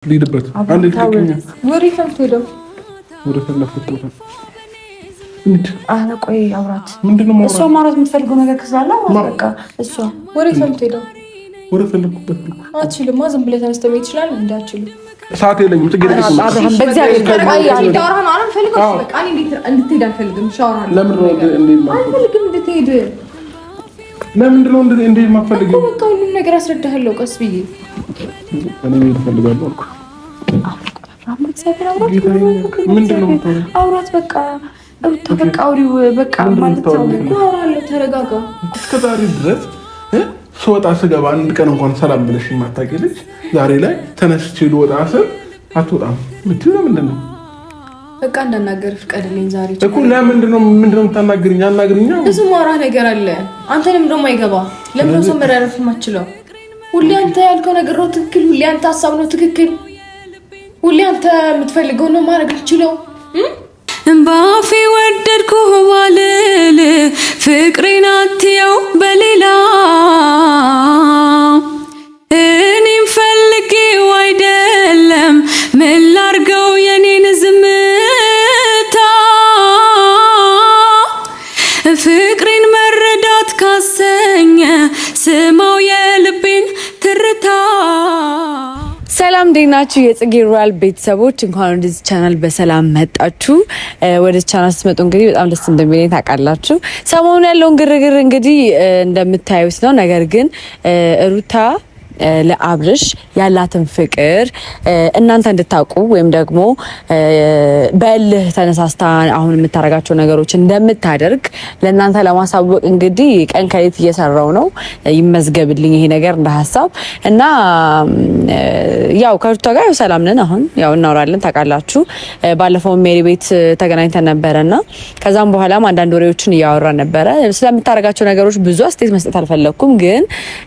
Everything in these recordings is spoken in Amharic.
ልሂድበት አንድ ልትከኛ ወሬ ፈልተው ወሬ ፈለኩት ቦታ ቆይ አውራት ምንድነው እሷ ማውራት የምትፈልገው ነገር ካለ በቃ እሷ ወሬ ፈልተው ወሬ ፈለኩበት አትችልም። ዝም ብለህ ተነስተህ መሄድ ይችላል እንዴ? አትችልም። ሰዓት የለኝም። ጥቂት ደቂቃ አብርሃም በእግዚአብሔር ቆይ አንዴ ዳውራን አልፈልግም። በቃ እኔ እንድትሄድ አልፈልግም። ሻወር አለ ለምን ነው እንዴ? አልፈልግም እንድትሄድ። ለምንድን ነው እንዴ የማትፈልገው? በቃ ሁሉም ነገር አስረዳሃለሁ ቀስ ብዬ። እኔ ምን እፈልጋለሁ አልኩ። ምንድነው አውራት በቃ በቃ አውሪው በቃ ማለት ነው። አውራለሁ ተረጋጋ። እስከ ዛሬ ድረስ ስወጣ ስገባ አንድ ቀን እንኳን ሰላም ብለሽ የማታውቂ ልጅ ዛሬ ላይ ተነስቼ ልወጣ ስል አትወጣም ምትሉ ምንድን ነው? በቃ እንዳናገር ፍቀድልኝ ዛሬ እኮ። ምንድነው የምታናግሪኝ? አናግሪኝ። ብዙ ማውራ ነገር አለ። አንተንም ደግሞ አይገባ። ለምን ነው ሰው መራረፍ የማትችለው? ሁሌ አንተ ያልከው ነገር ነው ትክክል። ሁሌ አንተ ሀሳብ ነው ትክክል። ሁሌ አንተ የምትፈልገው ነው ማድረግ የምትችለው። ባፌ ወደድኩህ ባልል ፍቅሬን አትየው በሌላ እኔም ፈልጌው አይደለም ምን ላርገው የኔን ዝምታ ፍቅሬን መረዳት ካሰኘ ስማው የልቤን ትርታ። ሰላም እንዴት ናችሁ? የጽጌ ሮያል ቤተሰቦች እንኳን ወደዚህ ቻናል በሰላም መጣችሁ። ወደ ቻናል ስትመጡ እንግዲህ በጣም ደስ እንደሚለኝ ታውቃላችሁ። ሰሞኑን ያለውን ግርግር እንግዲህ እንደምታዩት ነው። ነገር ግን ሩታ ለአብርሽ ያላትን ፍቅር እናንተ እንድታውቁ ወይም ደግሞ በእልህ ተነሳስታ አሁን የምታደርጋቸው ነገሮች እንደምታደርግ ለእናንተ ለማሳወቅ እንግዲህ ቀን ከሌት እየሰራው ነው። ይመዝገብልኝ ይሄ ነገር እንደ ሀሳብ እና ያው ከሩታ ጋር ሰላም ነን። አሁን ያው እናወራለን ታውቃላችሁ። ባለፈው ሜሪ ቤት ተገናኝተን ነበረና ከዛም በኋላም አንዳንድ ወሬዎችን እያወራን ነበረ። ስለምታደርጋቸው ነገሮች ብዙ አስተያየት መስጠት አልፈለኩም፣ ግን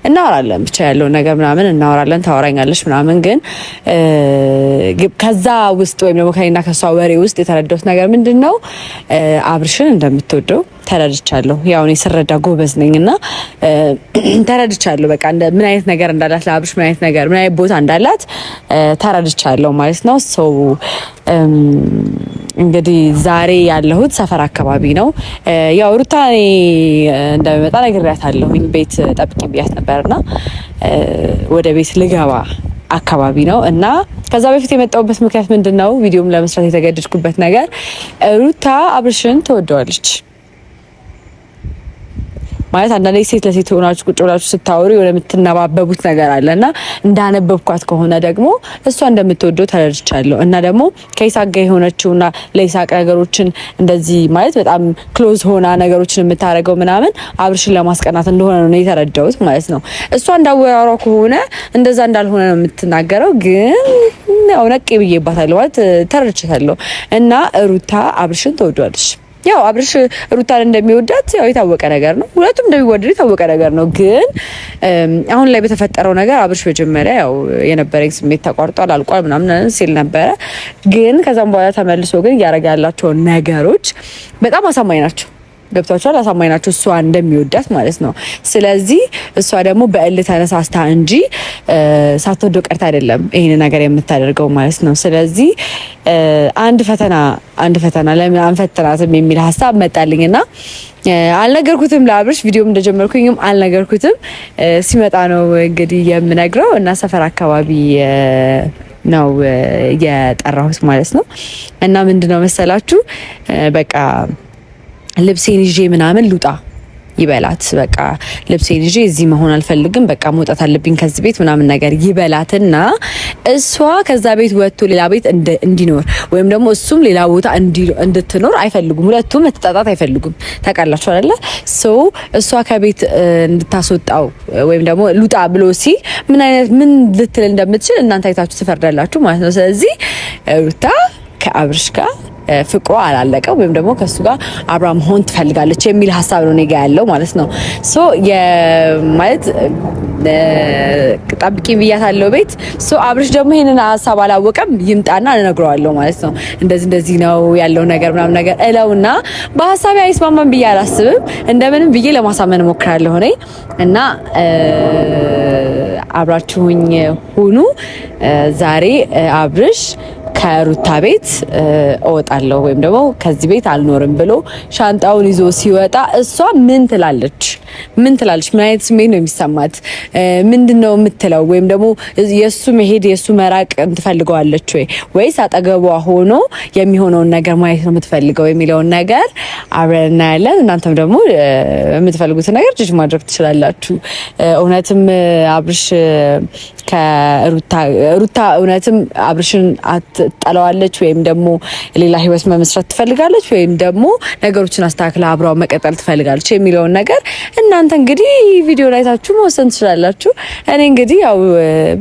እናወራለን ብቻ ያለው ነገር ምናምን እናወራለን። ታወራኛለሽ ምናምን፣ ግን ከዛ ውስጥ ወይም ደግሞ ከኔና ከሷ ወሬ ውስጥ የተረዳሁት ነገር ምንድነው አብርሽን እንደምትወደው ተረድቻለሁ። ያው እኔ ስረዳ ጎበዝ ነኝና ተረድቻለሁ። በቃ ምን አይነት ነገር እንዳላት ለአብርሽ ምን አይነት ነገር ምን አይነት ቦታ እንዳላት ተረድቻለሁ ማለት ነው። ሶ እንግዲህ ዛሬ ያለሁት ሰፈር አካባቢ ነው። ያው ሩታ እኔ እንደምመጣ ነግሬያታለሁኝ። ቤት ጠብቂ ብያት ነበርና ወደ ቤት ልገባ አካባቢ ነው እና ከዛ በፊት የመጣሁበት ምክንያት ምንድነው ቪዲዮም ለመስራት የተገደድኩበት ነገር ሩታ አብርሽን ትወደዋለች ማለት አንዳንዴ ሴት ለሴት ሆናችሁ ቁጭ ብላችሁ ስታወሩ የሆነ የምትነባበቡት ነገር አለና እንዳነበብኳት ከሆነ ደግሞ እሷ እንደምትወደው ተረድቻለሁ። እና ደግሞ ከይሳቅ ጋር የሆነችውና ለይሳቅ ነገሮችን እንደዚህ ማለት በጣም ክሎዝ ሆና ነገሮችን የምታደርገው ምናምን አብርሽን ለማስቀናት እንደሆነ ነው የተረዳሁት ማለት ነው። እሷ እንዳወራሯ ከሆነ እንደዛ እንዳልሆነ ነው የምትናገረው፣ ግን ያው ነቄ ብዬባታለሁ ማለት ተረድቻታለሁ። እና ሩታ አብርሽን ትወደዋለች። ያው አብርሽ ሩታን እንደሚወዳት ያው የታወቀ ነገር ነው። ሁለቱም እንደሚወደዱ የታወቀ ነገር ነው። ግን አሁን ላይ በተፈጠረው ነገር አብርሽ መጀመሪያ ያው የነበረኝ ስሜት ተቋርጧል አልቋል ምናምን ሲል ነበረ። ግን ከዛም በኋላ ተመልሶ ግን እያደረገ ያላቸው ነገሮች በጣም አሳማኝ ናቸው። ገብቷቸዋል። አሳማኝ ናቸው። እሷ እንደሚወዳት ማለት ነው። ስለዚህ እሷ ደግሞ በእልህ ተነሳስታ እንጂ ሳትወደው ቀርታ አይደለም ይሄን ነገር የምታደርገው ማለት ነው። ስለዚህ አንድ ፈተና ለምን አንፈትናትም የሚል ሀሳብ መጣልኝና አልነገርኩትም ለአብርሽ። ቪዲዮም እንደጀመርኩኝም አልነገርኩትም። ሲመጣ ነው እንግዲህ የምነግረው እና ሰፈር አካባቢ ነው የጠራሁት ማለት ነው። እና ምንድነው መሰላችሁ በቃ ልብሴን ይዤ ምናምን ልውጣ ይበላት። በቃ ልብሴን ይዤ እዚህ መሆን አልፈልግም፣ በቃ መውጣት አለብኝ ከዚህ ቤት ምናምን ነገር ይበላትና እሷ ከዛ ቤት ወጥቶ ሌላ ቤት እንዲኖር ወይም ደግሞ እሱም ሌላ ቦታ እንድትኖር አይፈልጉም። ሁለቱም መተጣጣት አይፈልጉም። ታውቃላችሁ አይደለ? ሶ እሷ ከቤት እንድታስወጣው ወይም ደግሞ ልውጣ ብሎ ሲል ምን ልትል እንደምትችል እናንተ አይታችሁ ትፈርዳላችሁ ማለት ነው። ስለዚህ ሩታ ከአብርሽ ጋር ፍቅሯ አላለቀው ወይም ደግሞ ከሱ ጋር አብራ መሆን ትፈልጋለች የሚል ሀሳብ ነው እኔ ጋር ያለው ማለት ነው። ሶ ማለት ጠብቂ ብያታለሁ ቤት። ሶ አብርሽ ደግሞ ይሄንን ሀሳብ አላወቀም። ይምጣና እነግረዋለሁ ማለት ነው። እንደዚህ ነው ያለው ነገር ምናምን ነገር እለውና በሀሳቤ አይስማማም ብዬ አላስብም። እንደምንም ብዬ ለማሳመን እሞክራለሁ እኔ እና አብራችሁኝ ሁኑ። ዛሬ አብርሽ ከሩታ ቤት እወጣለሁ ወይም ደግሞ ከዚህ ቤት አልኖርም ብሎ ሻንጣውን ይዞ ሲወጣ እሷ ምን ትላለች? ምን አይነት ስሜት ነው የሚሰማት? ምንድነው የምትለው? ወይም ደግሞ የሱ መሄድ የሱ መራቅ እንትፈልገዋለች ወይስ አጠገቧ ሆኖ የሚሆነውን ነገር ማየት ነው የምትፈልገው የሚለውን ነገር አብረን እናያለን። እናንተም ደግሞ የምትፈልጉትን ነገር ጅጅ ማድረግ ትችላላችሁ። እውነትም አብርሽ ከሩታ እውነትም አብርሽን አትጠላዋለች ወይም ደግሞ ሌላ ህይወት መመስረት ትፈልጋለች ወይም ደግሞ ነገሮችን አስተካክላ አብራው መቀጠል ትፈልጋለች የሚለውን ነገር እናንተ እንግዲህ ቪዲዮ ላይ ታችሁ መወሰን ትችላላችሁ። እኔ እንግዲህ ያው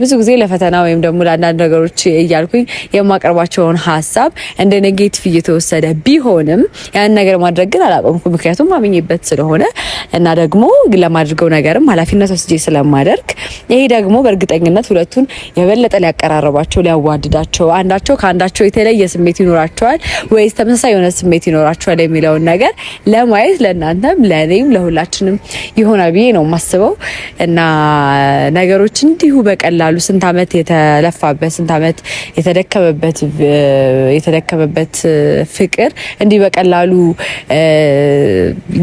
ብዙ ጊዜ ለፈተና ወይም ደግሞ ለአንዳንድ ነገሮች እያልኩኝ የማቀርባቸውን ሀሳብ እንደ ኔጌቲቭ እየተወሰደ ቢሆንም ያን ነገር ማድረግ ግን አላቆምኩም። ምክንያቱም ማምኜበት ስለሆነ እና ደግሞ ለማድረገው ነገርም ኃላፊነት ወስጄ ስለማደርግ ይሄ ደግሞ በእርግጠኝነት ሁለቱን የበለጠ ሊያቀራረባቸው ሊያዋድዳቸው አንዳቸው ከአንዳቸው የተለየ ስሜት ይኖራቸዋል ወይስ ተመሳሳይ የሆነ ስሜት ይኖራቸዋል የሚለውን ነገር ለማየት ለእናንተም ለእኔም ለሁላችንም ይሆናል ብዬ ነው የማስበው። እና ነገሮች እንዲሁ በቀላሉ ስንት ዓመት የተለፋበት ስንት ዓመት የተደከመበት ፍቅር እንዲህ በቀላሉ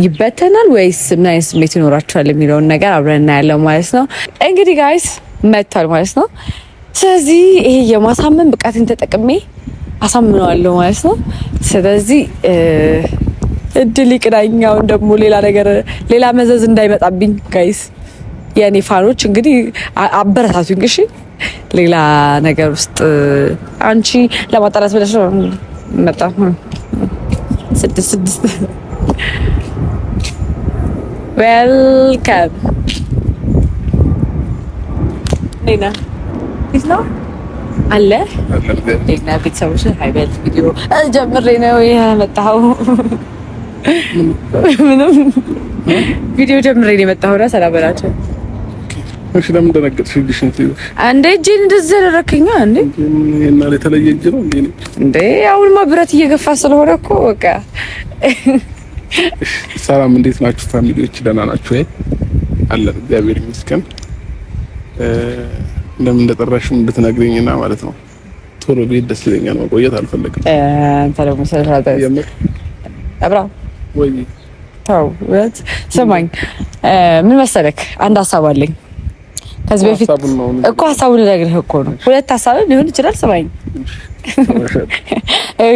ይበተናል ወይስ ምን አይነት ስሜት ይኖራቸዋል የሚለውን ነገር አብረን እናያለን ማለት ነው። እንግዲህ ጋይስ መጥቷል ማለት ነው። ስለዚህ ይሄ የማሳመን ብቃትን ተጠቅሜ አሳምነዋለሁ ማለት ነው። ስለዚህ እድል ይቅናኛውን ደግሞ ሌላ መዘዝ እንዳይመጣብኝ ጋይስ የኔ ፋኖች እንግዲህ አበረታቱኝ እሺ። ሌላ ነገር ውስጥ አንቺ ለማጣላት ብለሽ ነው መጣ 6 ዌልካም ሌና ነው አለ ሌና ቤተሰቦች ሃይበት ቪዲዮ ጀምሬ ነው የመጣው። ምንም ቪዲዮ ጀምሬ ነው የመጣው። ሰላም በላቸው። እሺ ለምን ደነገጥሽ? ልጅሽ እንት አንዴ እጄን እንደዚህ አደረከኛ እንዴ? እና ለተለየ እጅ ነው እንዴ? አሁንማ ብረት እየገፋ ስለሆነ እኮ በቃ። ሰላም እንዴት ናችሁ ፋሚሊዎች? ደህና ናችሁ ወይ? አለን እግዚአብሔር ይመስገን። ለምን እንደጠራሽም እንድትነግሪኝና ማለት ነው ቶሎ ቤት ደስ ይለኛል። መቆየት አልፈልግም። አንተ ደግሞ ሰራታ አብራ ወይ ታው ወት ሰማኝ። ምን መሰለክ አንድ ሀሳብ አለኝ። ከዚህ በፊት እኮ ሀሳቡን ልነግርህ እኮ ነው። ሁለት ሀሳብ ሊሆን ይችላል። ሰማኝ።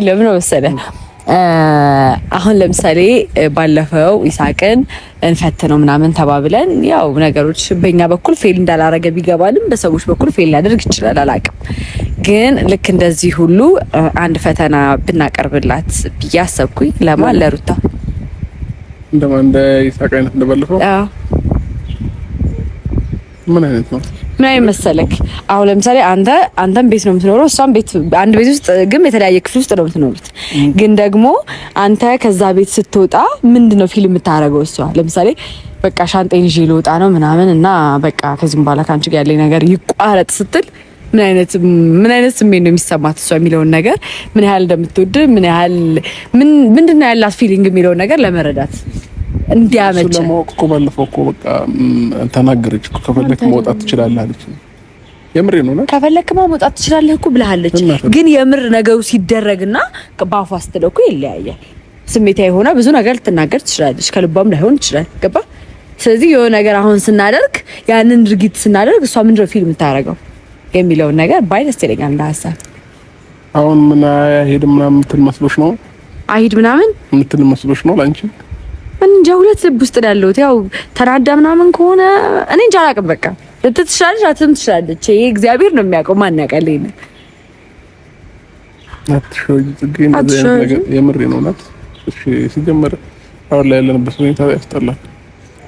ለምን መሰለህ አሁን ለምሳሌ ባለፈው ኢሳቅን እንፈትነው ምናምን ተባብለን ያው ነገሮች በእኛ በኩል ፌል እንዳላረገ ቢገባልም በሰዎች በኩል ፌል ሊያደርግ ይችላል፣ አላውቅም። ግን ልክ እንደዚህ ሁሉ አንድ ፈተና ብናቀርብላት ብዬ አሰብኩኝ። ለማን? ለሩታ። እንደ ኢሳቅ አይነት እንደባለፈው? አዎ። ምን አይነት ነው? ምን አይነት መሰለክ? አሁን ለምሳሌ አንተም ቤት ነው የምትኖረው፣ እሷም ቤት አንድ ቤት ውስጥ ግን የተለያየ ክፍል ውስጥ ነው የምትኖሩት። ግን ደግሞ አንተ ከዛ ቤት ስትወጣ ምንድነው ፊልም የምታረገው? እሷ ለምሳሌ በቃ ሻንጤን ይዤ ልወጣ ነው ምናምን እና በቃ ከዚህም በኋላ ካንቺ ጋር ያለኝ ነገር ይቋረጥ ስትል ምን አይነት ስሜት ነው የሚሰማት እሷ የሚለውን ነገር ምን ያህል እንደምትወድ ምንድነው ያላት ፊሊንግ የሚለውን ነገር ለመረዳት እንዲያመች ለማወቅ እኮ ባለፈው እኮ በቃ ተናገረች እኮ ከፈለክ መውጣት ትችላለህ አለች። የምሬ ነው ነው ከፈለክማ መውጣት ትችላለህ እኮ ብለሃለች። ግን የምር ነገሩ ሲደረግና ባፏ ስትለው እኮ ይለያያል። ስሜታዊ ሆና ብዙ ነገር ልትናገር ትችላለች፣ ከልቧም ላይሆን ይችላል። ገባ? ስለዚህ የሆነ ነገር አሁን ስናደርግ ያንን ድርጊት ስናደርግ እሷ ምንድነው ፊልም የምታረገው የሚለውን ነገር ባይደስ ይለኛል እንደ ሀሳብ። አሁን ምን አይሄድ ምናምን የምትል መስሎሽ ነው? አይሄድ ምናምን የምትል መስሎሽ ነው ላንቺ? እንጃ ሁለት ልብ ውስጥ ያለው ያው ተናዳ ምናምን ከሆነ እኔ እንጃ አላውቅም። በቃ ልትትሻለሽ አትም ትሻለች። ይሄ እግዚአብሔር ነው የሚያውቀው። ማን ያውቃል? ይሄን አትሾይ ጽጌ ነገር የምሬ ነው ናት። እሺ ሲጀመር አሁን ላይ ያለንበት ሁኔታ ያስጠላል።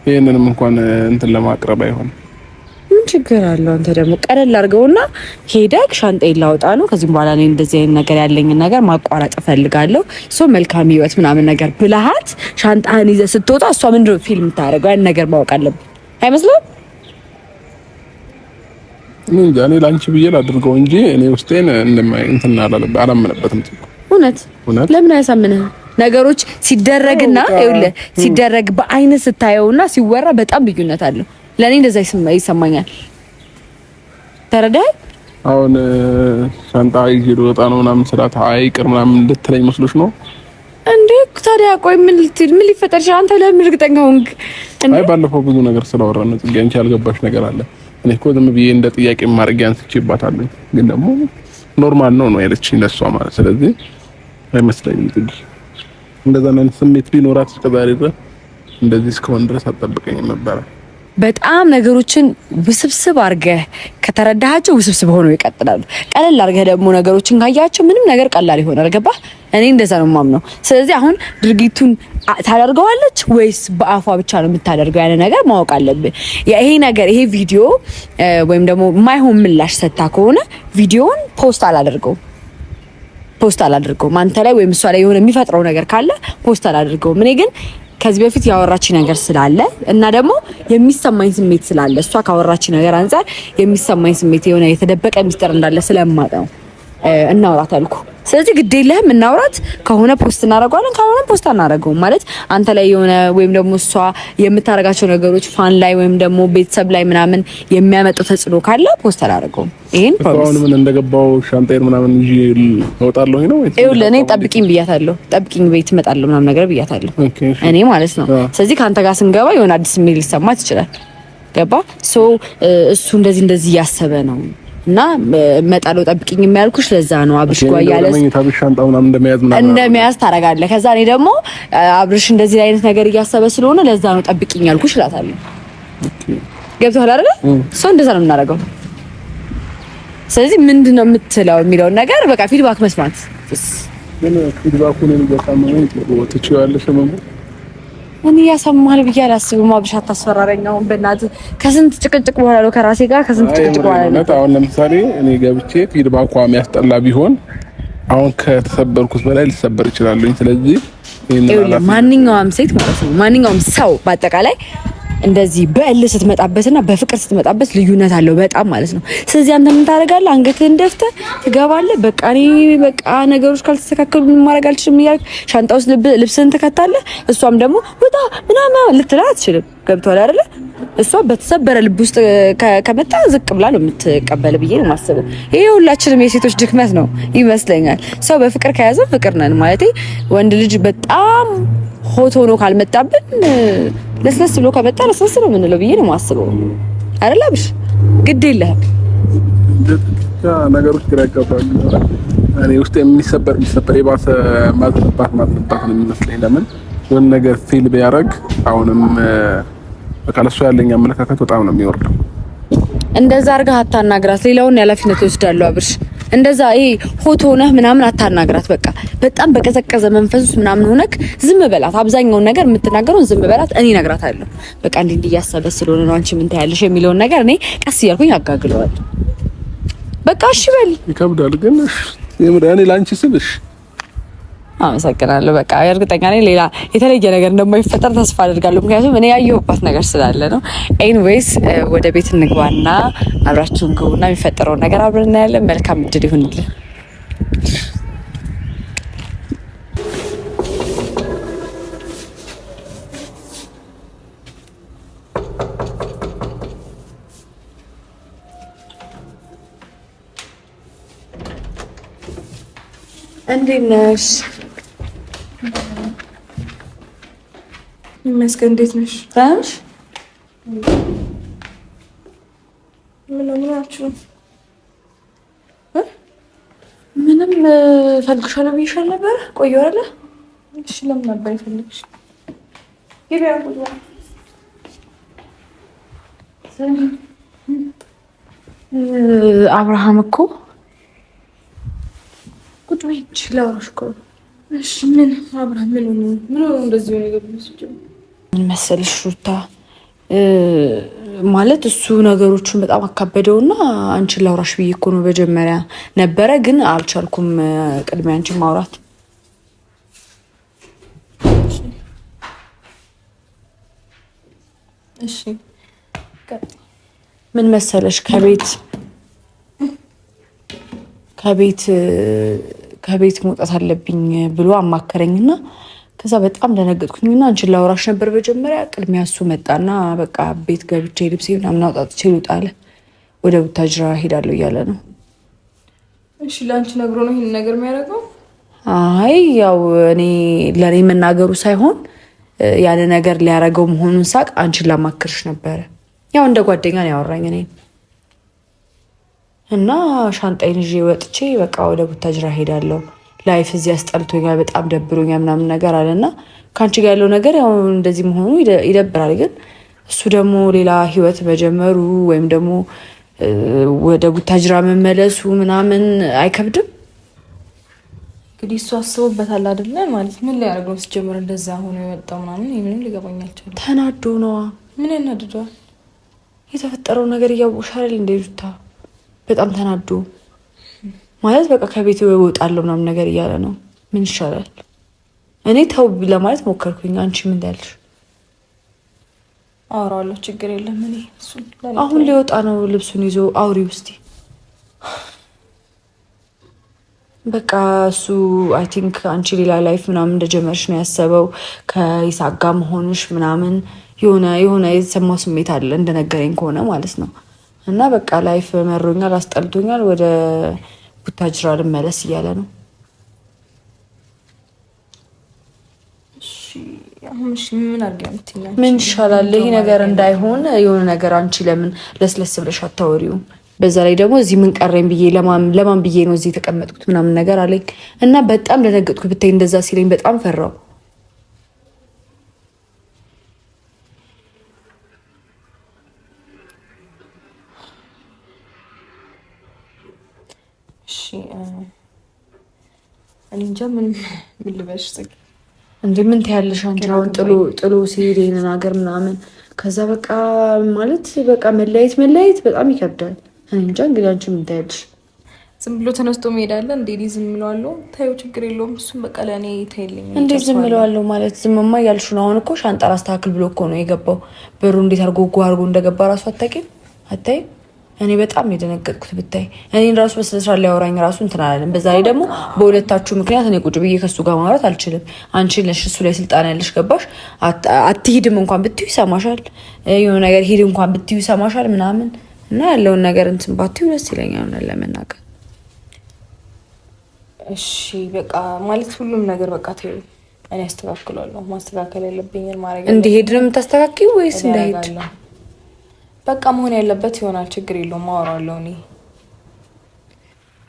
ይሄንንም እንኳን እንትን ለማቅረብ አይሆንም። ምን ችግር አለው? አንተ ደግሞ ቀለል አድርገውና ሄደክ ሻንጣዬን ላውጣ ነው ከዚህ በኋላ እኔ እንደዚህ አይነት ነገር ያለኝን ነገር ማቋረጥ እፈልጋለሁ ሶ መልካም ህይወት ምናምን ነገር ብለሃት ሻንጣህን ይዘህ ስትወጣ እሷ ምንድነው ፊልም ታደርገው? ያን ነገር ማወቅ አለብህ አይመስልም? እኔ ላንቺ ብዬ ላድርገው እንጂ እኔ ውስጤን እንትን አላመነበትም። እውነት ለምን አያሳምንህ? ነገሮች ሲደረግና ይኸውልህ ሲደረግ በአይን ስታየውና ሲወራ በጣም ልዩነት አለው። ለኔ እንደዛ ይሰማኛል። ተረዳኸኝ? አሁን ሻንጣ ይዤ ልወጣ ነው ምናምን ስላት አይ ቅር ምናምን ልትለኝ መስሎሽ ነው እንዴ? ታዲያ ቆይ ምን ሊፈጠር ይችላል? አንተ ለምን እርግጠኛ ሆንክ? አይ ባለፈው ብዙ ነገር ስላወራን ነው። ጽጌ አንቺ ያልገባሽ ነገር አለ። እኔ እኮ ዝም ብዬ እንደ ጥያቄ ማድረግ ያንስቼባታለሁ፣ ግን ደግሞ ኖርማል ነው ያለችኝ ለሷ ማለት። ስለዚህ አይመስለኝም ጽጌ እንደዛ ነው ስሜት ቢኖራት እስከዛሬ ድረስ እንደዚህ እስከሆነ ድረስ አትጠብቀኝም ነበር። በጣም ነገሮችን ውስብስብ አድርገህ ከተረዳሃቸው ውስብስብ ሆነው ይቀጥላሉ። ቀለል አድርገህ ደግሞ ነገሮችን ካያቸው ምንም ነገር ቀላል ይሆናል። ገባህ? እኔ እንደዛ ነው የማምነው። ስለዚህ አሁን ድርጊቱን ታደርገዋለች ወይስ በአፏ ብቻ ነው የምታደርገው? ያለ ነገር ማወቅ አለብህ። ይሄ ነገር ይሄ ቪዲዮ ወይም ደግሞ የማይሆን ምላሽ ሰጥታ ከሆነ ቪዲዮውን ፖስት አላደርገውም አንተ ላይ ወይም እሷ ላይ የሆነ የሚፈጥረው ነገር ካለ ፖስት አላደርገውም። እኔ ግን ከዚህ በፊት ያወራች ነገር ስላለ እና ደግሞ የሚሰማኝ ስሜት ስላለ እሷ ካወራች ነገር አንፃር የሚሰማኝ ስሜት የሆነ የተደበቀ ሚስጥር እንዳለ ስለማውቅ ነው እናውራት አልኩ። ስለዚህ ግድ የለህም እናውራት። ከሆነ ፖስት እናደርገዋለን፣ ከሆነ ፖስት አናደርገውም። ማለት አንተ ላይ የሆነ ወይም ደግሞ እሷ የምታደርጋቸው ነገሮች ፋን ላይ ወይም ደግሞ ቤተሰብ ላይ ምናምን የሚያመጣው ተጽዕኖ ካለ ፖስት አላደርገውም። ይሄን ፕሮሚስ ምን እንደገባው ሻንጣዬን ምናምን ይዤ እወጣለሁ ነው ወይ? ይኸውልህ እኔ ጠብቂኝ ብያታለሁ። ጠብቂኝ ቤት እመጣለሁ ምናምን ነገር ብያታለሁ እኔ ማለት ነው። ስለዚህ ከአንተ ጋር ስንገባ የሆነ አዲስ ስሜት ሊሰማት ይችላል። ገባ? እሱ እንደዚህ እያሰበ ነው እና መጣለው ጠብቂኝ የሚያልኩሽ ለዛ ነው። አብርሽ ጓያለስ ታብሽ ሻንጣው ምናምን እንደሚያዝ ታረጋለህ። ከዛ እኔ ደግሞ አብርሽ እንደዚህ አይነት ነገር እያሰበ ስለሆነ ለዛ ነው ጠብቂኝ ያልኩሽ እላታለሁ። ገብቶሃል አይደል? እንደዛ ነው የምናደርገው። ስለዚህ ምንድነው የምትለው የሚለውን ነገር በቃ ፊድባክ መስማት ምን ፊድባኩን በጣም ነው ትችያለሽ ማለት እኔ ያሰማል ብዬ አላስብም። አብርሽ አታስፈራረኝ። አሁን በእናትህ ከስንት ጭቅጭቅ በኋላ ነው ከራሴ ጋር ከስንት ጭቅጭቅ በኋላ ነው። አሁን ለምሳሌ እኔ ገብቼ ፊድባኳ የሚያስጠላ ቢሆን አሁን ከተሰበርኩት በላይ ልሰበር ይችላልኝ። ስለዚህ ማንኛውም ሴት ማለት ነው ማንኛውም ሰው በአጠቃላይ እንደዚህ በእልህ ስትመጣበትና በፍቅር ስትመጣበት ልዩነት አለው በጣም ማለት ነው። ስለዚህ አንተ ምን ታደርጋለህ? አንገትህን ደፍተህ ትገባለህ። በቃ ነገሮች ካልተስተካከሉ ምን ማድረግ አልችልም እያልክ ሻንጣ ውስጥ ልብስህን ትከታለህ። እሷም ደግሞ ወጣ ምናምን ልትላት አትችልም። ገብቶሃል አይደለ? እሷ በተሰበረ ልብ ውስጥ ከመጣ ዝቅ ብላ ነው የምትቀበል ብዬ ነው የማስበው። ይሄ ሁላችንም የሴቶች ድክመት ነው ይመስለኛል። ሰው በፍቅር ከያዘ ፍቅር ነን ማለት ወንድ ልጅ በጣም ሆቶ ሆኖ ካልመጣብን ለስለስ ብሎ ከመጣ ለስለስ ነው የምንለው ብዬ ነው የማስበው። አይደል አብሽ? ግድ የለህም ነገሮች ግራ ያጋባሉ። እኔ ውስጥ የሚሰበር የባሰ ማዝነባት ነው የሚመስለኝ። ለምን የሆነ ነገር ፌል ቢያደርግ አሁንም በቃ ለእሷ ያለኝ አመለካከት በጣም ነው የሚወርደው። እንደዛ አድርገህ አታናግራት። ሌላውን ኃላፊነት ወስዳለሁ አብርሽ። እንደዛ ሆቶ ሆነህ ምናምን አታናግራት። በቃ በጣም በቀዘቀዘ መንፈስ ውስጥ ምናምን ሆነክ ዝም በላት። አብዛኛውን ነገር የምትናገረውን ዝም በላት። እኔ እነግራታለሁ። በቃ እንዲህ እያሰበ ስለሆነ ነው አንቺ ምን ታያለሽ የሚለውን ነገር እኔ ቀስ እያልኩኝ አጋግለዋለሁ። በቃ እሺ በል። ይከብዳል ግን እሺ እኔ ላንቺ ስልሽ አመሰግናለሁ። በቃ እርግጠኛ ነኝ ሌላ የተለየ ነገር እንደማይፈጠር ተስፋ አደርጋለሁ። ምክንያቱም እኔ ያየሁባት ነገር ስላለ ነው። ኤኒዌይስ ወደ ቤት እንግባና አብራችሁን ግቡና የሚፈጠረውን ነገር አብረን እናያለን። መልካም እድል ይሁንልን። እንዴት ነሽ? ይመስገን። እንዴት ነሽ? ታንሽ ምንም ፈልግሻለሁ ብዬሻል ነበር። ቆየሁ አይደለ? እሺ ለምን ነበር የፈለግሽ? አብርሃም እኮ ቁጭ በይ ላውራሽ እኮ። እሺ ምን አብርሃም ምን እንደዚህ ሆነ የገባሽ? ምን መሰልሽ ሩታ ማለት እሱ ነገሮችን በጣም አካበደውና አንቺን ላውራሽ ብዬ እኮ ነው መጀመሪያ ነበረ፣ ግን አልቻልኩም ቅድሚያ አንቺን ማውራት። እሺ ምን መሰለሽ ከቤት መውጣት አለብኝ ብሎ አማከረኝና ከዛ በጣም ደነገጥኩኝና አንቺን ላውራሽ ነበር መጀመሪያ። ቅድሚያ እሱ መጣና በቃ ቤት ገብቼ ልብሴ ምናምን አውጣጥቼ ልውጣ አለ። ወደ ቡታጅራ ሄዳለሁ እያለ ነው። እሺ ለአንቺ ነግሮ ነው ይሄን ነገር የሚያደርገው? አይ ያው እኔ ለኔ መናገሩ ሳይሆን ያለ ነገር ሊያረገው መሆኑን ሳቅ አንቺን ላማክርሽ ነበረ። ያው እንደ ጓደኛ ነው ያወራኝ እኔ እና ሻንጣዬን ይዤ ወጥቼ በቃ ወደ ቡታጅራ ሄዳለሁ፣ ላይፍ እዚህ አስጠልቶኛል፣ በጣም ደብሮኛል ምናምን ነገር አለና ከአንቺ ጋር ያለው ነገር ያው እንደዚህ መሆኑ ይደብራል። ግን እሱ ደግሞ ሌላ ህይወት መጀመሩ ወይም ደግሞ ወደ ቡታጅራ መመለሱ ምናምን አይከብድም? እንግዲህ እሱ አስቦበታል አይደለ? ማለት ምን ላይ ያደርገው ሲጀምር እንደዛ ሆኖ የወጣው ምናምን ምንም ሊገባኝ አልቻለም። ተናዶ ነዋ። ምን ያናድደዋል? የተፈጠረው ነገር እያወሻል እንደ ሩታ በጣም ተናዶ ማለት በቃ ከቤት እወጣለሁ ምናምን ነገር እያለ ነው። ምን ይሻላል? እኔ ተው ለማለት ሞከርኩኝ። አንቺ ምን ትያለሽ? አወራዋለሁ፣ ችግር የለም። እኔ አሁን ሊወጣ ነው፣ ልብሱን ይዞ አውሪ ውስጥ በቃ እሱ አይ ቲንክ አንቺ ሌላ ላይፍ ምናምን እንደጀመርሽ ነው ያሰበው ከይሳቅ ጋር መሆንሽ ምናምን የሆነ የተሰማው ስሜት አለ እንደነገረኝ ከሆነ ማለት ነው። እና በቃ ላይፍ መሮኛል፣ አስጠልቶኛል፣ ወደ ቡታጅራ ልመለስ እያለ ነው። ምን ይሻላል? ይሄ ነገር እንዳይሆን የሆነ ነገር አንቺ ለምን ለስለስ ብለሽ አታወሪውም? በዛ ላይ ደግሞ እዚህ ምን ቀረኝ ብዬ ለማን ብዬ ነው እዚህ የተቀመጥኩት ምናምን ነገር አለኝ እና በጣም ደነገጥኩ። ብታይ እንደዛ ሲለኝ በጣም ፈራው። እሺ እኔ እንጃ ምን ልበልሽ ጽጌ። እንዴ ምን ትያለሽ አንቺ? አሁን ጥሎ ሲሄድ ይሄንን ሀገር ምናምን ከዛ በቃ ማለት በቃ መለያየት በጣም ይከብዳል። እኔ እንጃ እንግዲህ አንቺ ምን ትያለሽ? ዝም ብሎ ተነስቶ መሄድ አለ እንዴ? ዝም ብለዋለሁ። ታዩ ችግር የለውም እሱም በቃ ለእኔ ታይልኝ እንዴ? ዝም ብለዋለሁ ማለት ዝምማ እያልሽ ነው። አሁን እኮ ሻንጣ አስተካክል ብሎ እኮ ነው የገባው። በሩ እንዴት አድርጎ እንደገባ ራሱ አታውቂም? አታይም? እኔ በጣም የደነገጥኩት ብታይ። እኔን ራሱ በስነስርዓት ሊያወራኝ ራሱ እንትን አላለም። በዛ ላይ ደግሞ በሁለታችሁ ምክንያት እኔ ቁጭ ብዬ ከሱ ጋር ማውራት አልችልም። አንቺ ነሽ እሱ ላይ ስልጣን ያለሽ ገባሽ? አትሂድም እንኳን ብትዩ ይሰማሻል። የሆነ ነገር ሂድ እንኳን ብትዩ ይሰማሻል ምናምን እና ያለውን ነገር እንትን ባትዩ ደስ ይለኛል ለመናገር። እሺ በቃ ማለት ሁሉም ነገር በቃ ተይው፣ እኔ አስተካክላለሁ። ማስተካከል ያለብኝን ማድረግ እንዲሄድ ነው የምታስተካክዪው ወይስ እንዳይሄድ? በቃ መሆን ያለበት ይሆናል። ችግር የለውም፣ አወራዋለሁ እኔ።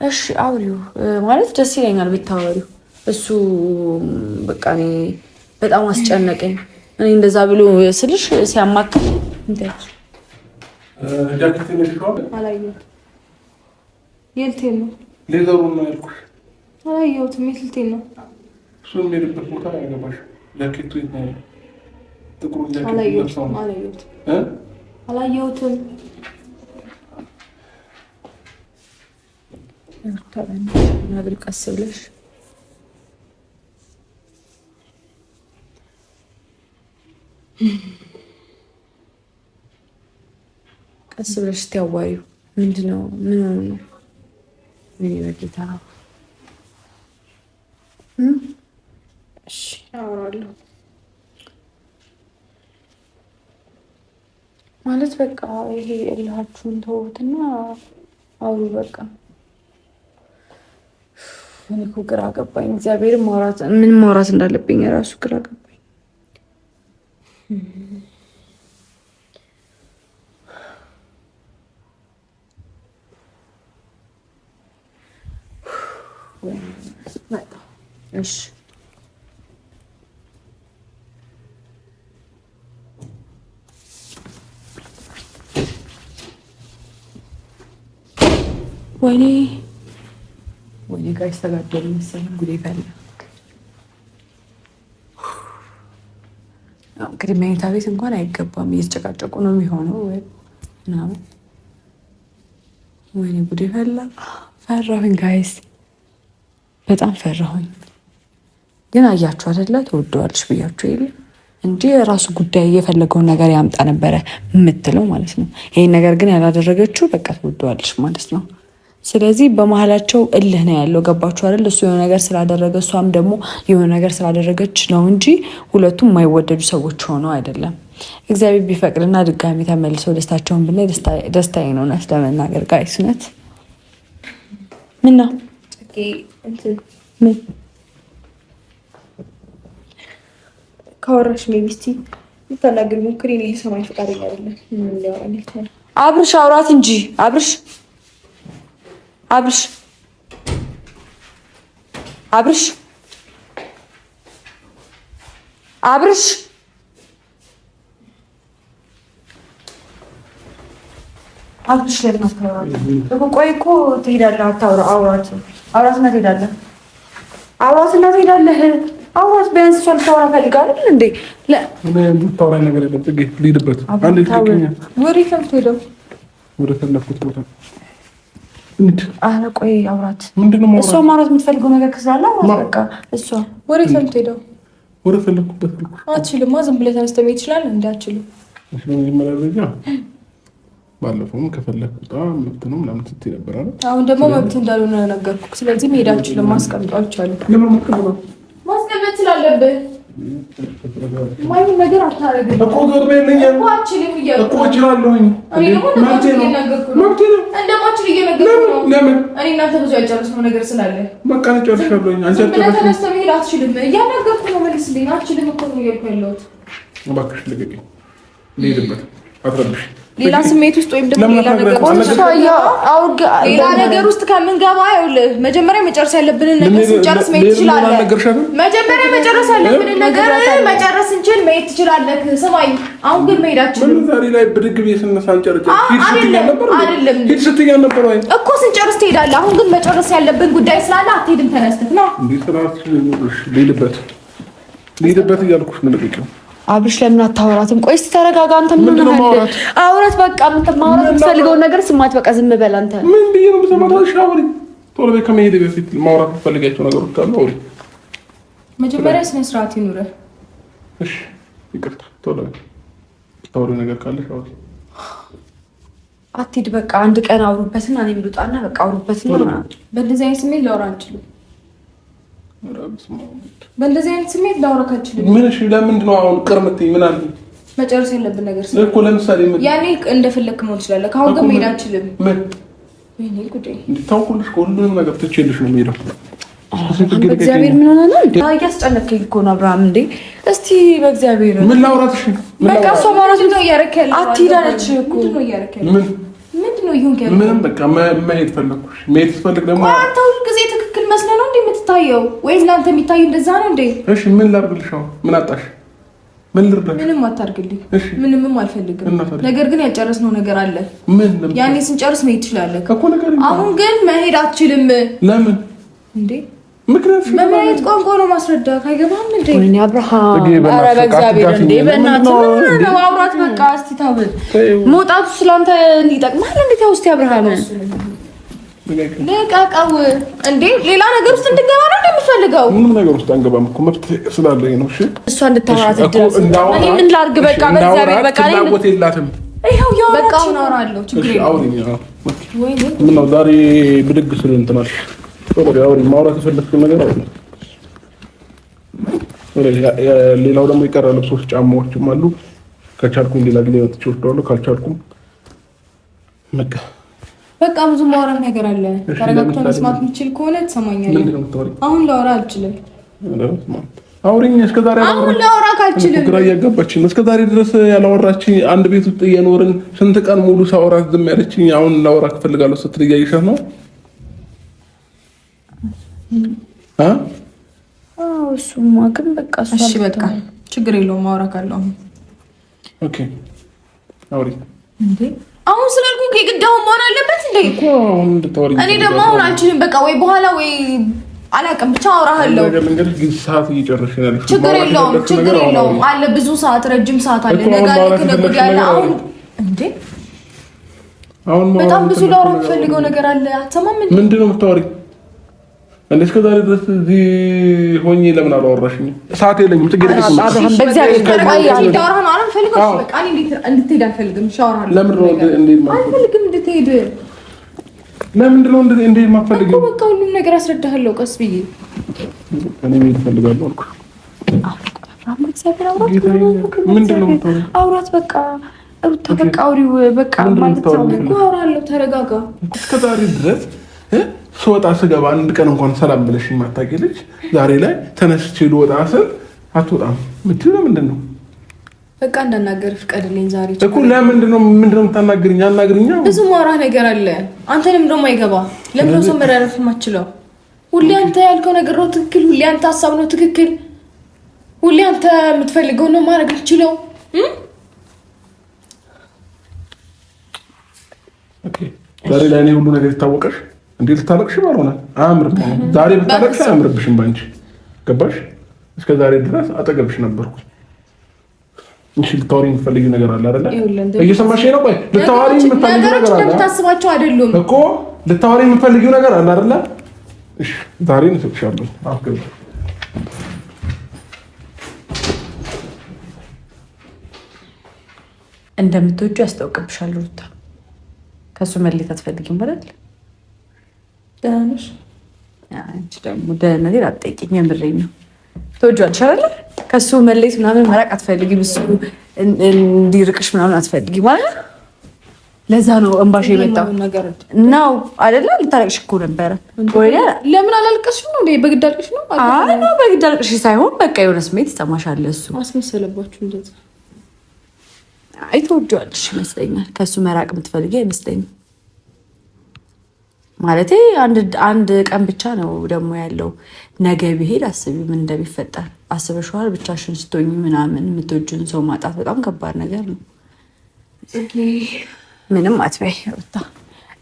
እሺ አውሪው ማለት ደስ ይለኛል ብታወሪው። እሱ በቃ እኔ በጣም አስጨነቀኝ። እኔ እንደዛ ብሎ ስልሽ ሲያማክል እንዴት ጃኬት ነው አላየሁትም። የልቴን ነው ሌዘሩን ነው ያልኩሽ። አላየሁትም። የልቴን ነው እሱን የሚሄድበት ቦታ ያገባሽ ጃኬቱ ይታያል። ጥቁሩ ጃኬት አላየሁትም። ቀስ ብለሽ ቀስ ብለሽ ትያዋሪው። ምንድነው? ምን ሆነ ነው? ምን ይበልታ? እሺ አወራለሁ ማለት በቃ ይሄ እልሃችሁን ተውትና አውሩ በቃ። እኔ እኮ ግራ ገባኝ። እግዚአብሔር ምን ማውራት እንዳለብኝ ራሱ ግራ ገባኝ። እሺ ወይኔ ጋር ተጋደሉ መሰለኝ። ጉዴ ፈላ። እንግዲህ መኝታ ቤት እንኳን አይገባም፣ እየተጨቃጨቁ ነው የሚሆነው ወይ ምናምን። ወይኔ ጉዴ ፈላ። ፈራሁኝ ጋይስ፣ በጣም ፈራሁኝ። ግን አያችሁ አይደለ? ተወደዋለች ብያችሁ የለ እንጂ የራሱ ጉዳይ የፈለገውን ነገር ያምጣ ነበረ የምትለው ማለት ነው። ይሄን ነገር ግን ያላደረገችው በቃ ተወደዋለች ማለት ነው። ስለዚህ በመሀላቸው እልህ ነው ያለው። ገባችሁ አይደል? እሱ የሆነ ነገር ስላደረገ እሷም ደግሞ የሆነ ነገር ስላደረገች ነው እንጂ ሁለቱም የማይወደዱ ሰዎች ሆነው አይደለም። እግዚአብሔር ቢፈቅድና ድጋሚ ተመልሰው ደስታቸውን ብናይ ደስታዬ ነው። እውነት ለመናገር ጋይስ እውነት ምን ነው ምን ካወራሽ ሜቢ እስኪ ልታናግሪ ሞክሪ። እኔ ሊሰማኝ ፈቃደኛ አይደለም። ምን ሊያወራኝ ይችላል? አብርሽ አውራት እንጂ አብርሽ አብርሽ አብርሽ አብርሽ አብርሽ ለምን አታወራም? ቆይ እኮ ትሄዳለህ። አታውራ አውራትና ትሄዳለህ። አውራትና ትሄዳለህ። አውራት ቢያንስ እሷ ልታወራ ፈልጋለሁ እንዴ? ታወራኝ ነገር የለም። ፅጌ ልሂድበት። አንዴ ትክክለኛ ወዴት ነው የምትሄደው? ወደ ፈለኩት ቦታ። ኧረ ቆይ አውራት። ምንድን ነው እሷ ማውራት የምትፈልገው ነገር ስላለ አውራት በቃ። እሷ ወዴት ነው የምትሄደው? ወደ ፈለኩበት። አትችልማ። ዝም ብለህ ተነስተህ መሄድ ይችላል እንዴ? አትችልም። እሺ መጀመሪያ ደረጃ ባለፈውም ከፈለኩ በጣም መብት ነው ምናምን ስትይ ነበር አይደል? አሁን ደግሞ መብት እንዳልሆነ ነገርኩህ። ስለዚህ መሄድ አትችልም። ማስቀምጣችኋለሁ። ለምን ማስቀመጥ ስላለብህ ማንም ነገር አታረግም እኮ ገርቤ ነኝ እኮ አትችልም እያልኩ እኮ እችላለሁኝ። እኔ ደግሞ እንደማትችል እየነገርኩህ ነው። ለምን እኔ እናንተ ብዙ ያልጨረስነው ነገር ስላለ በቃ ነው ጨርሻለሁኝ። አንቺ አትጨርሽም። ተነስተህ መሄድ አትችልም እያናገርኩህ ነው። መልስልኝ። አትችልም እኮ ነው እያልኩህ ያለሁት። እባክሽ ልቀቂኝ። ልሂድበት። አትረብሽ። ሌላ ስሜት ውስጥ ወይም ደግሞ ሌላ ነገር ውስጥ ከምንገባ ይኸውልህ መጀመሪያ መጨረስ ያለብንን ነገር ስንጨርስ መሄድ ትችላለህ። መጀመሪያ መጨረስ ያለብንን ነገር መጨረስ እንችል መሄድ ትችላለህ። ስማኝ፣ አሁን ግን መሄዳችን ዛሬ ላይ ብድግ ብዬ ስነሳ አንጨርጭ አይደለም ሂድ ስትይ ነበር ወይ እኮ ስንጨርስ ትሄዳለህ። አሁን ግን መጨረስ ያለብን ጉዳይ ስላለ አትሄድም። ተነስተህ ነው እንዴ? ልሂድበት እያልኩሽ ነው። ልቀቂው። አብርሽ ለምን አታወራትም? ቆይ እስኪ ተረጋጋ። አንተ ምን ሆነህ አውራት በቃ። ማውራት የምትፈልገውን ነገር ስማት። በቃ ዝም በል አንተ። ምን ብዬሽ ነው የምሰማው? ሻወሪ ቶሎ በይ። ከመሄድ በፊት ማውራት የምትፈልጋቸው ነገሮች ካሉ አውሪ። መጀመሪያ ስነ ስርዓት ይኑርህ። እሺ ይቅርታ። ቶሎ በይ። ታውሪ ነገር ካለሽ አውሪ። አትሂድ በቃ። አንድ ቀን አውሩበትና እኔም ልውጣና በቃ አውሩበትና በእንደዚህ አይነት ስሜት ላወራ አንችልም። በእንደዚህ አይነት ስሜት ላወራክ አልችልም። ምን? እሺ ለምንድን ነው አሁን ቅርምትኝ? ምን አለ መጨረስ ያለብን ነገር እኮ ለምሳሌ ምን ያኔ እንደፈለክ መሆን ትችላለህ። ከአሁን ግን መሄድ አልችልም። ምን ወይኔ ጉዴ! እንድታውቁልሽ ሁሉንም ነገር ትቼልሽ ነው የምሄደው። በእግዚአብሔር ምን ሆነ ነው? እያስጨነቀኝ እኮ ነው አብርሃም። እንዴ እስቲ በእግዚአብሔር ምን ላውራትሽ? በቃ እሷ ማውራት ነው እያረከለ አትሂድ አለች እኮ። ምንድን ነው እያረከለ? ምንድን ነው ይሁን ያለው? ምንም በቃ መሄድ ፈለኩሽ። መሄድ ስትፈልግ ደግሞ አንተ ሁሉ ጊዜ ትክክል መስለህ ነው እንዴ የምትታየው? ወይም እናንተ የሚታዩ እንደዛ ነው እንዴ? እሺ ምን ላድርግልሽ? አሁን ምን አጣሽ? ምን ልርዳሽ? ምንም አታርግልኝ። ምንም አልፈልግም። ነገር ግን ያልጨረስነው ነገር አለ። ምን? ያኔ ስንጨርስ መሄድ ትችላለህ እኮ ነገር። አሁን ግን መሄድ አትችልም። ለምን እንዴ? ምክንያት በምን አይነት ቋንቋ ነው ማስረዳት? አይገባም እንዴ? ወይኔ አብርሃም፣ ኧረ በእግዚአብሔር እንዴ! በእናትህ ነው አውራት በቃ። እስቲ ታውል መውጣቱ ስላንተ ይጠቅማል እንዴ? ታው እስቲ አብርሃም ለቃቃው እንዴ! ሌላ ነገር ውስጥ እንድገባ ነው እንደምፈልገው? ምንም ነገር ውስጥ አንገባም እኮ መብት ስላለኝ ነው። እሺ እሷ እንድታወራት ድረስ እኔ ምን ላድርግ? በቃ በእግዚአብሔር በቃ እኔ ፍላጎት የላትም። ይሄው ያው በቃ አሁን አወራለሁ። ችግር የለም። ወይኔ ምን ነው ዛሬ ብድግ ስለ እንትን አልሽ? ማውራት የፈለግሽው ነገር አለ። ሌላው ደግሞ የቀረ ልብሶች፣ ጫማዎችም አሉ። ከቻልኩኝ ሌላ ጊዜ መጥቼ እወስደዋለሁ። ካልቻልኩም በቃ ብዙ ማውራት ነገር አለ። ተረጋግቶ መስማት የምችል ከሆነ ትሰማኛለህ። አሁን ላወራ አልችልም። አውሪኝ። እስከዛሬ አሁን ላወራ ካልችልም ግራ እያጋባችኝ ነው። እስከዛሬ ድረስ ያላወራችኝ አንድ ቤት ውስጥ እየኖርን ስንት ቀን ሙሉ ሳወራት ዝም ያለችኝ አሁን ላወራ እፈልጋለሁ ስትል እያየሻት ነው። እሱማ ግን በቃ እሺ በቃ ችግር የለውም። ማውራ ካለው ኦኬ አውሪ። እንዴ አሁን ስላልኩ የግድ አሁን መሆን አለበት እንዴ? እኮ አሁን እንድታወሪ እኔ ደግሞ አሁን አልችልም። በቃ ወይ በኋላ ወይ አላውቅም፣ ብቻ አወራሃለሁ። ሰዓት እየጨረስን ያለሽ ችግር የለውም አለ ብዙ ሰዓት፣ ረጅም ሰዓት አለ። ነገ ለነገ ያለ አሁን እንዴ አሁን በጣም ብዙ ላወራ የምፈልገው ነገር አለ። አትሰማም እንዴ? ምንድን ነው የምታወሪ? እንዴ እስከዛሬ ድረስ እዚህ ሆኜ ለምን አላወራሽኝ? ሰዓት የለኝም። ችግር የለም። አብርሃም በእግዚአብሔር ተቀበል። ዳራህ ነው አልፈልግም። በቃ እኔ እንድትሄድ አልፈልግም። ሻወራለሁ። ለምን ነው እንዴት ማለት አልፈልግም እንድትሄድ። ለምንድን ነው እንዴት ማፈልግ? በቃ ሁሉም ነገር አስረዳሃለሁ ቀስ ብዬ። እኔ ምን እፈልጋለሁ አልኩ። አውራት በቃ ሩታ በቃ አውሪው በቃ ማለት ነው እኮ አውራለሁ። ተረጋጋ። እስከ ዛሬ ድረስ ስወጣ ስገባ አንድ ቀን እንኳን ሰላም ብለሽ የማታውቂ ልጅ ዛሬ ላይ ተነስቼ ልወጣ ስል አትወጣም የምትይው ለምንድን ነው? በቃ እንዳናገር ፍቀድልኝ ዛሬ እኮ። ለምንድን ነው የምታናግሪኝ? አናግሪኛ። ብዙ ማውራት ነገር አለ። አንተንም ደግሞ አይገባ። ለምን ነው ሰው መራረፍ የማትችለው? ሁሌ አንተ ያልከው ነገር ነው ትክክል። ሁሌ አንተ ሀሳብ ነው ትክክል። ሁሌ አንተ የምትፈልገው ነው ማድረግ የምትችለው። ኦኬ ዛሬ ላይ እኔ ሁሉ ነገር ይታወቀሽ እንዴ? ልታለቅሽ ባልሆነ አያምርም። ዛሬ ብታለቅሽ አያምርብሽም ባንቺ። ገባሽ? እስከ ዛሬ ድረስ አጠገብሽ ነበርኩ። እሺ ልታወሪ የምትፈልጊው ነገር አለ አይደለ? እየሰማሽኝ ነው? ቆይ ልታወሪ የምትፈልጊው ነገር አለ ታስባቸው አይደሉም እኮ። ልታወሪ የምትፈልጊው ነገር አለ አይደለ? እሺ ዛሬ እንሰጥሻለሁ። አፍገብ እንደምትወጂው ያስታውቅብሻል ሩታ። ከሱ መሌት አትፈልጊም አይደል? ደህና ነሽ? አንቺ ደግሞ ደህንነቴን አትጠይቂኝ። የምሬን ነው። ትወጂዋለሽ አይደል? ከሱ መሌት ምናምን መራቅ አትፈልጊም። እሱ እንዲርቅሽ ምናምን አትፈልጊም ማለት ነው። ለዛ ነው እንባሽ የመጣው ነው አይደለ? ልታለቅሽ እኮ ነበረ። ለምን አላልቀስሽም ነው? በግድ አልቅሽ ነው? አይ ነው በግድ አልቅሽ ሳይሆን በቃ የሆነ ስሜት ይሰማሻል። እሱ አስመሰለባችሁ እንደዛ። አይ ትወጂዋለሽ ይመስለኛል። ከሱ መራቅ የምትፈልጊ አይመስለኝም። ማለቴ አንድ ቀን ብቻ ነው ደግሞ ያለው። ነገ ቢሄድ አስቢ ምን እንደሚፈጠር አስበሽዋል? ብቻሽን ስትሆኚ ምናምን የምትወጂውን ሰው ማጣት በጣም ከባድ ነገር ነው። ምንም አትበይ ሩታ፣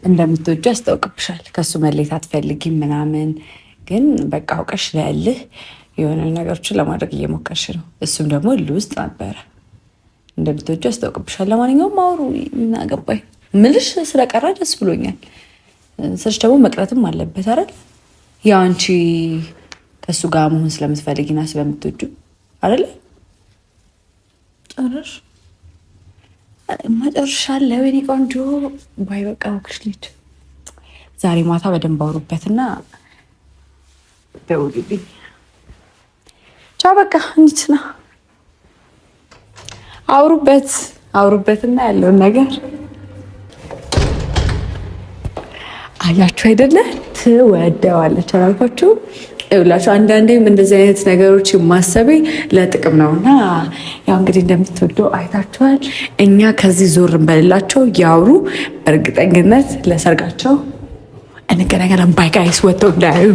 እንደምትወጂው ያስታውቅብሻል። ከሱ መሌት አትፈልጊም ምናምን፣ ግን በቃ አውቀሽ ለያልህ የሆነ ነገሮችን ለማድረግ እየሞከርሽ ነው። እሱም ደግሞ እልህ ውስጥ ነበረ። እንደምትወጂው ያስታውቅብሻል። ለማንኛውም አውሩ። ምን አገባኝ ምልሽ ስለቀረ ደስ ብሎኛል። ስልሽ ደግሞ መቅረትም አለበት አይደል? ያው አንቺ ከእሱ ጋር መሆን ስለምትፈልጊና ስለምትወጂው አይደለ? ጨረሽ ማጨርሻለ ወይኔ ቆንጆ ባይ በቃ ወክሽ ልጅ ዛሬ ማታ በደንብ አውሩበትና ደውልልኝ። ቻው በቃ እንዴት ነው? አውሩበትና ያለውን ነገር አያችሁ አይደለ? ትወደዋለች አላልኳችሁ? ይኸውላችሁ አንዳንዴም እንደዚህ አይነት ነገሮች ማሰቤ ለጥቅም ነውና ያው እንግዲህ እንደምትወደው አይታችኋል። እኛ ከዚህ ዞር እንበልላቸው ያውሩ። በእርግጠኝነት ለሰርጋቸው እንገናኛለን። ባይ ጋይስ ወጥተው እንዳያዩ